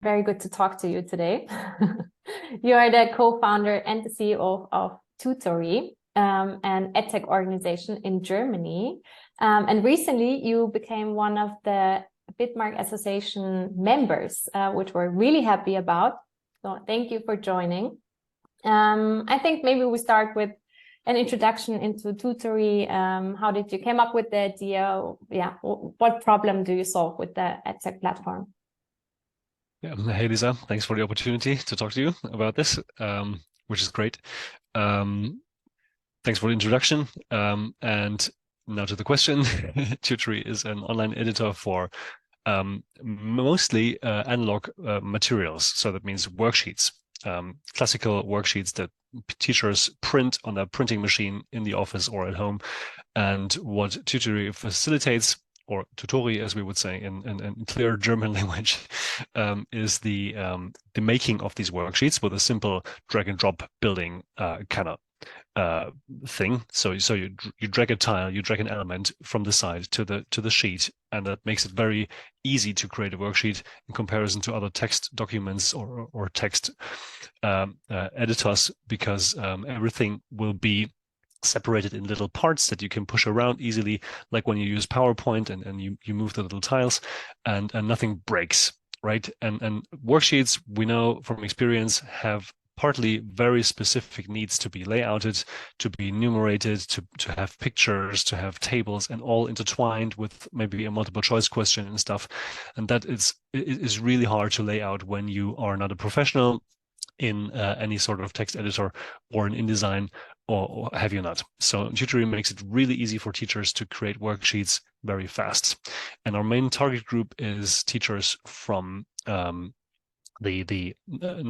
Very good to talk to you today. You are the co-founder and the CEO of Tutory, an edtech organization in Germany. And recently you became one of the bitmark Association members, which we're really happy about. So thank you for joining. I think maybe we start with an introduction into Tutory. How did you come up with the idea? Yeah, what problem do you solve with the edtech platform? Yeah. Hey, Lisa, thanks for the opportunity to talk to you about this, which is great. Thanks for the introduction. And now to the question. Tutory is an online editor for mostly analog materials. So that means worksheets, classical worksheets that teachers print on a printing machine in the office or at home. And what Tutory facilitates, or Tutory, as we would say in clear German language, is the making of these worksheets with a simple drag and drop building kind of thing. So you drag a tile, you drag an element from the side to the sheet, and that makes it very easy to create a worksheet in comparison to other text documents or text editors, because everything will be separated in little parts that you can push around easily, like when you use PowerPoint and you move the little tiles, and nothing breaks, right? And worksheets, we know from experience, have partly very specific needs to be layouted, to be enumerated, to have pictures, to have tables, and all intertwined with maybe a multiple choice question and stuff. And that is really hard to lay out when you are not a professional in any sort of text editor or in InDesign or have you not. So Tutory makes it really easy for teachers to create worksheets very fast. And our main target group is teachers from not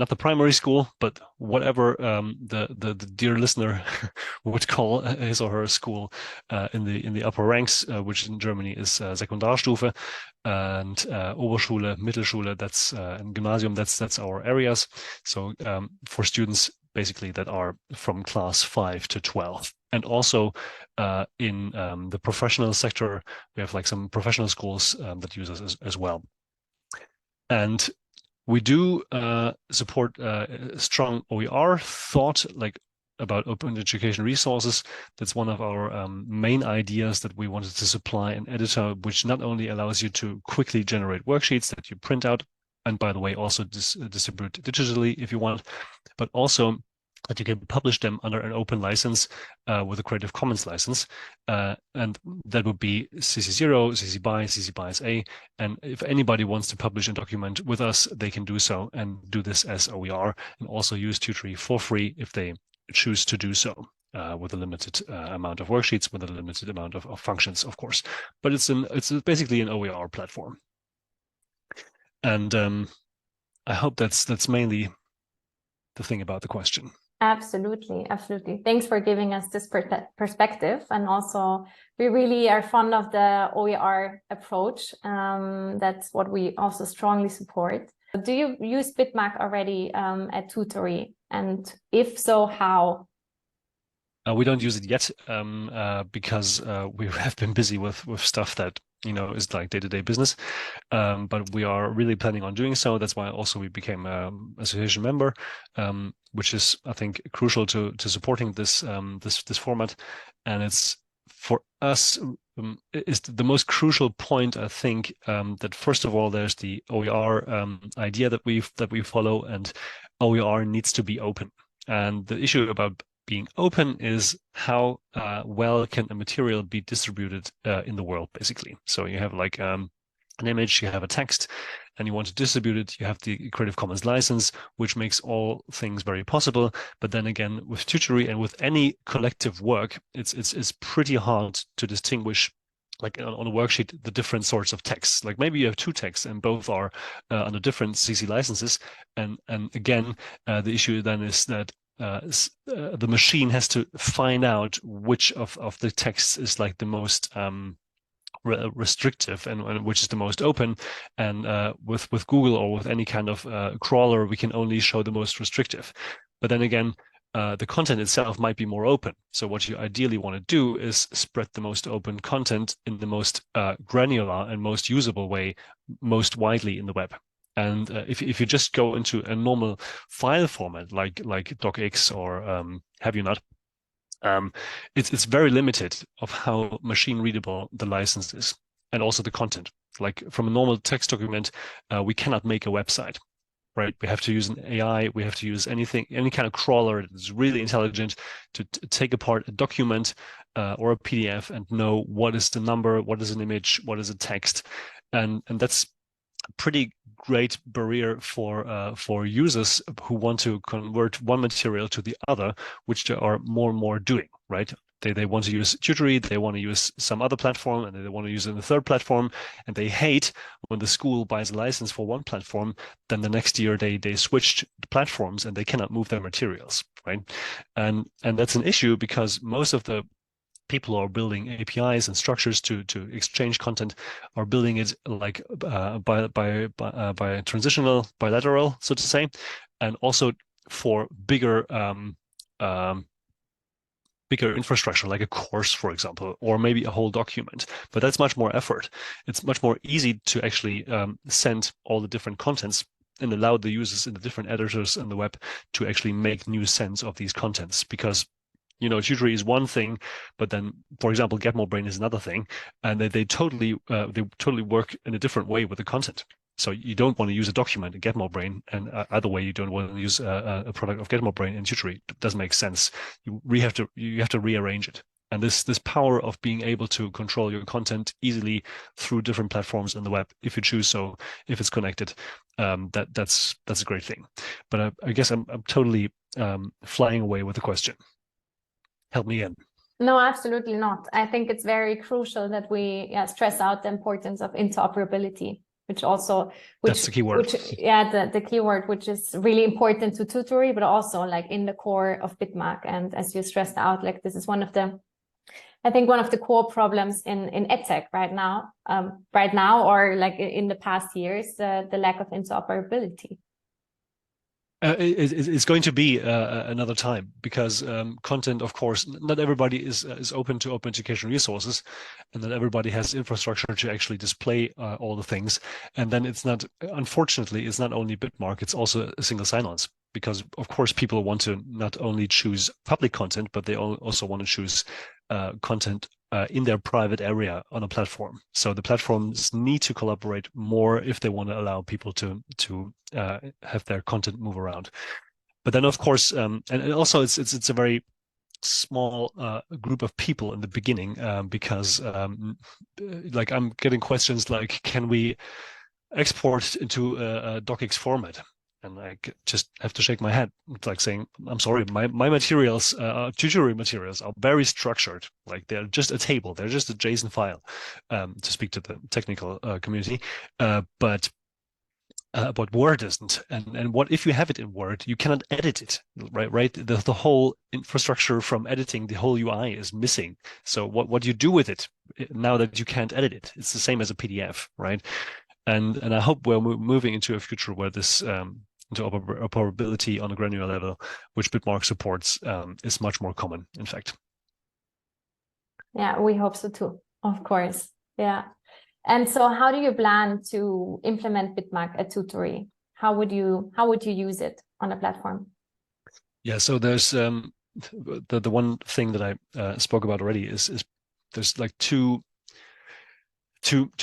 the primary school, but whatever the dear listener would call his or her school in the upper ranks, which in Germany is Sekundarstufe, and Oberschule, Mittelschule, that's and Gymnasium, that's our areas. So for students basically that are from class 5 to 12. And also in the professional sector, we have like some professional schools that use us as well. And we do support strong OER thought, like about open education resources. That's one of our main ideas, that we wanted to supply an editor which not only allows you to quickly generate worksheets that you print out, and by the way, also distribute digitally if you want, but also that you can publish them under an open license with a Creative Commons license. And that would be CC0, CC BY, CC BY SA. And if anybody wants to publish a document with us, they can do so and do this as OER, and also use Tutory for free if they choose to do so, with a limited amount of worksheets, with a limited amount of functions, of course. But it's basically an OER platform. And I hope that's mainly the thing about the question. Absolutely, absolutely. Thanks for giving us this perspective. And also, we really are fond of the OER approach. That's what we also strongly support. Do you use bitmark already at Tutory? And if so, how? We don't use it yet because we have been busy with stuff that is like day-to-day business. But we are really planning on doing so. That's why also we became an association member, which is, I think, crucial to supporting this this format. And it's for us is the most crucial point, I think, that first of all there's the OER idea that we follow, and OER needs to be open. And the issue about being open is how well can a material be distributed in the world, basically. So you have like an image, you have a text, and you want to distribute it. You have the Creative Commons license, which makes all things very possible. But then again, with Tutory and with any collective work, it's pretty hard to distinguish, like on a worksheet, the different sorts of texts. Like maybe you have two texts and both are under different CC licenses. And again, the issue then is that the machine has to find out which of the texts is like the most restrictive and which is the most open. And with Google or with any kind of crawler, we can only show the most restrictive. But then again, the content itself might be more open. So what you ideally want to do is spread the most open content in the most granular and most usable way, most widely in the web. And if you just go into a normal file format like docx or have you not, it's very limited of how machine readable the license is, and also the content. Like from a normal text document, we cannot make a website, right? We have to use an AI. We have to use any kind of crawler that is really intelligent to take apart a document or a PDF and know what is the number, what is an image, what is a text, and that's a pretty great barrier for users who want to convert one material to the other, which they are more and more doing, right? They want to use Tutory, they want to use some other platform, and they want to use it in the third platform, and they hate when the school buys a license for one platform, then the next year they switch platforms and they cannot move their materials, right? And that's an issue because most of the people who are building APIs and structures to exchange content are building it like by transitional, bilateral, so to say, and also for bigger bigger infrastructure, like a course, for example, or maybe a whole document. But that's much more effort. It's much more easy to actually send all the different contents and allow the users in the different editors in the web to actually make new sense of these contents, because Tutory is one thing, but then, for example, GetMoreBrain is another thing, and they totally work in a different way with the content. So you don't want to use a document in GetMoreBrain, and either way, you don't want to use a product of GetMoreBrain in Tutory. It doesn't make sense. You have to rearrange it. And this power of being able to control your content easily through different platforms in the web, if you choose so, if it's connected, that's a great thing. But I guess I'm totally flying away with the question. Help me in. No, absolutely not. I think it's very crucial that we stress out the importance of interoperability, that's the key word. The key word, which is really important to Tutory, but also like in the core of Bitmark. And as you stressed out, like this is one of the core problems in edtech right now, or like in the past years, the lack of interoperability. It's going to be another time, because content, of course, not everybody is open to open education resources, and not everybody has infrastructure to actually display all the things. And then unfortunately, it's not only Bitmark, it's also a single sign-ons, because of course people want to not only choose public content, but they also want to choose content in their private area on a platform. So the platforms need to collaborate more if they want to allow people to have their content move around. But then, of course, and also it's a very small group of people in the beginning, because like I'm getting questions like, can we export into a docx format? And I just have to shake my head. It's like saying, I'm sorry, my materials, tutorial materials, are very structured. Like they're just a table. They're just a JSON file, to speak to the technical community. But Word isn't. And what if you have it in Word, you cannot edit it, right? The whole infrastructure from editing the whole UI is missing. So what do you do with it now that you can't edit it? It's the same as a PDF, right? And I hope we're moving into a future where this interoperability on a granular level, which Bitmark supports, is much more common, in fact. Yeah, we hope so too, of course. Yeah. And so how do you plan to implement Bitmark at Tutory? How would you use it on a platform? Yeah, so there's the one thing that I spoke about already is there's like two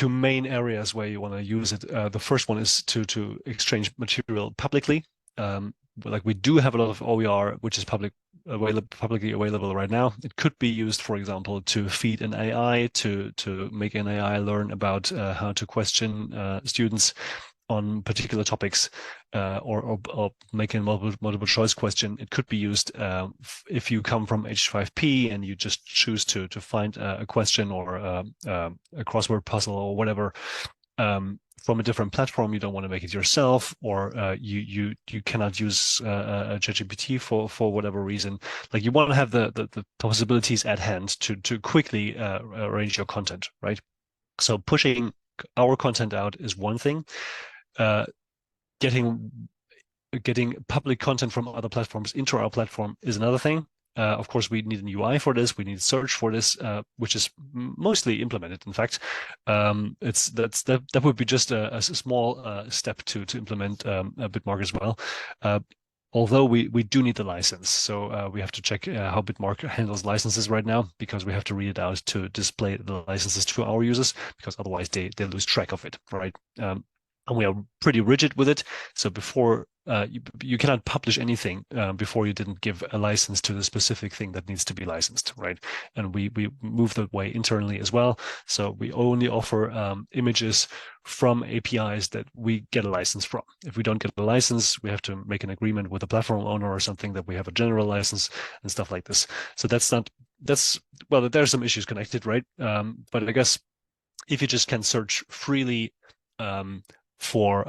main areas where you want to use it. The first one is to exchange material publicly. Like we do have a lot of OER, which is publicly available right now. It could be used, for example, to feed an AI to make an AI learn about how to question students on particular topics, or making a multiple choice question. It could be used if you come from H5P and you just choose to find a question or a crossword puzzle or whatever from a different platform. You don't want to make it yourself, or you cannot use a ChatGPT for whatever reason. Like you want to have the possibilities at hand to quickly arrange your content, right? So pushing our content out is one thing. Getting public content from other platforms into our platform is another thing. Of course, we need an UI for this. We need search for this, which is mostly implemented. In fact, that would be just a small step to implement a Bitmark as well. Although we do need the license, so we have to check how Bitmark handles licenses right now, because we have to read it out to display the licenses to our users, because otherwise they lose track of it, right? And we are pretty rigid with it. So before you cannot publish anything before you didn't give a license to the specific thing that needs to be licensed, right? And we move that way internally as well. So we only offer images from APIs that we get a license from. If we don't get a license, we have to make an agreement with the platform owner or something that we have a general license and stuff like this. So well, there's some issues connected, right? But I guess if you just can search freely for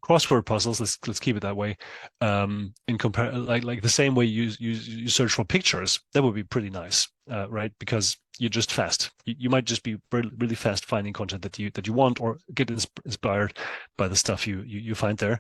crossword puzzles, let's keep it that way, in compare like the same way you search for pictures, that would be pretty nice, right? Because you're just fast. You might just be really fast finding content that you want, or get inspired by the stuff you find there.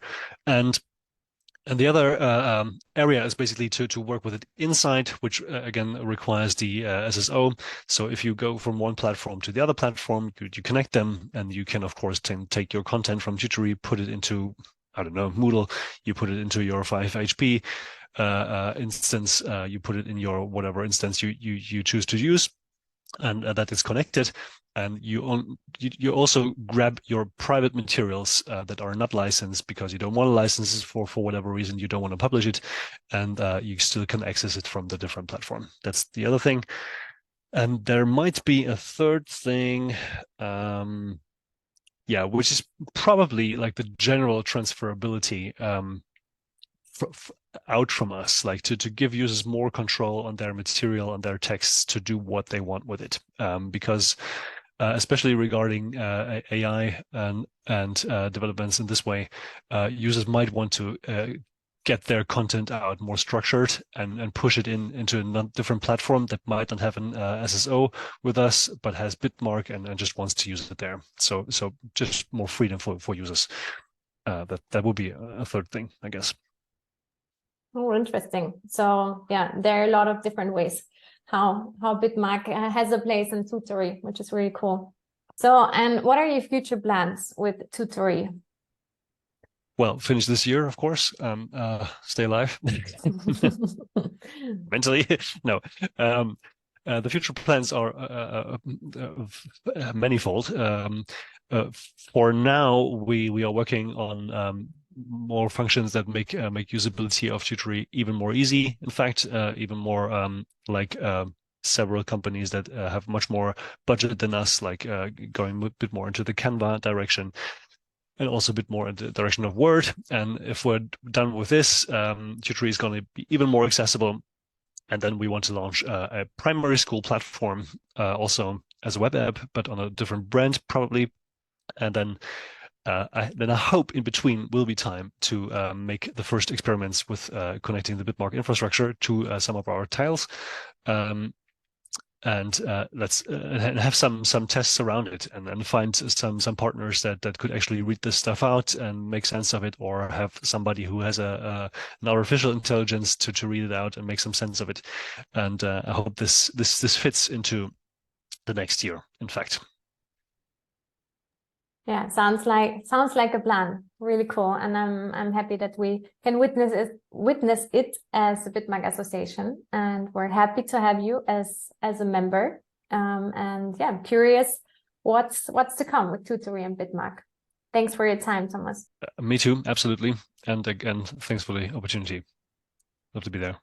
And the other area is basically to work with it inside, which again requires the SSO. So if you go from one platform to the other platform, you connect them, and you can, of course, take your content from Tutory, put it into, I don't know, Moodle, you put it into your 5HP instance, you put it in your whatever instance you choose to use, and that is connected. And you also grab your private materials that are not licensed, because you don't want to license it for whatever reason, you don't want to publish it, and you still can access it from the different platform. That's the other thing. And there might be a third thing, which is probably like the general transferability out from us, like to give users more control on their material, on their texts, to do what they want with it, because especially regarding AI and developments in this way, users might want to get their content out more structured and push it into a different platform that might not have an SSO with us, but has Bitmark and just wants to use it there. So just more freedom for users. That would be a third thing, I guess. Oh, interesting. So yeah, there are a lot of different ways how Bitmark has a place in Tutory, which is really cool. So, and what are your future plans with Tutory? Well, finish this year, of course. Stay alive. Mentally, no. The future plans are manifold. For now, we are working on more functions that make usability of Tutory even more easy. In fact, even more like several companies that have much more budget than us, like going a bit more into the Canva direction, and also a bit more in the direction of Word. And if we're done with this, Tutory is going to be even more accessible. And then we want to launch a primary school platform, also as a web app, but on a different brand probably. And then I hope in between will be time to make the first experiments with connecting the Bitmark infrastructure to some of our tiles. And let's have some tests around it, and find some partners that could actually read this stuff out and make sense of it, or have somebody who has an artificial intelligence to read it out and make some sense of it. And I hope this fits into the next year, in fact. Yeah, sounds like a plan. Really cool, and I'm happy that we can witness it as a Bitmark association, and we're happy to have you as a member. And yeah, I'm curious what's to come with Tutory and Bitmark. Thanks for your time, Thomas. Me too, absolutely. And again, thanks for the opportunity. Love to be there.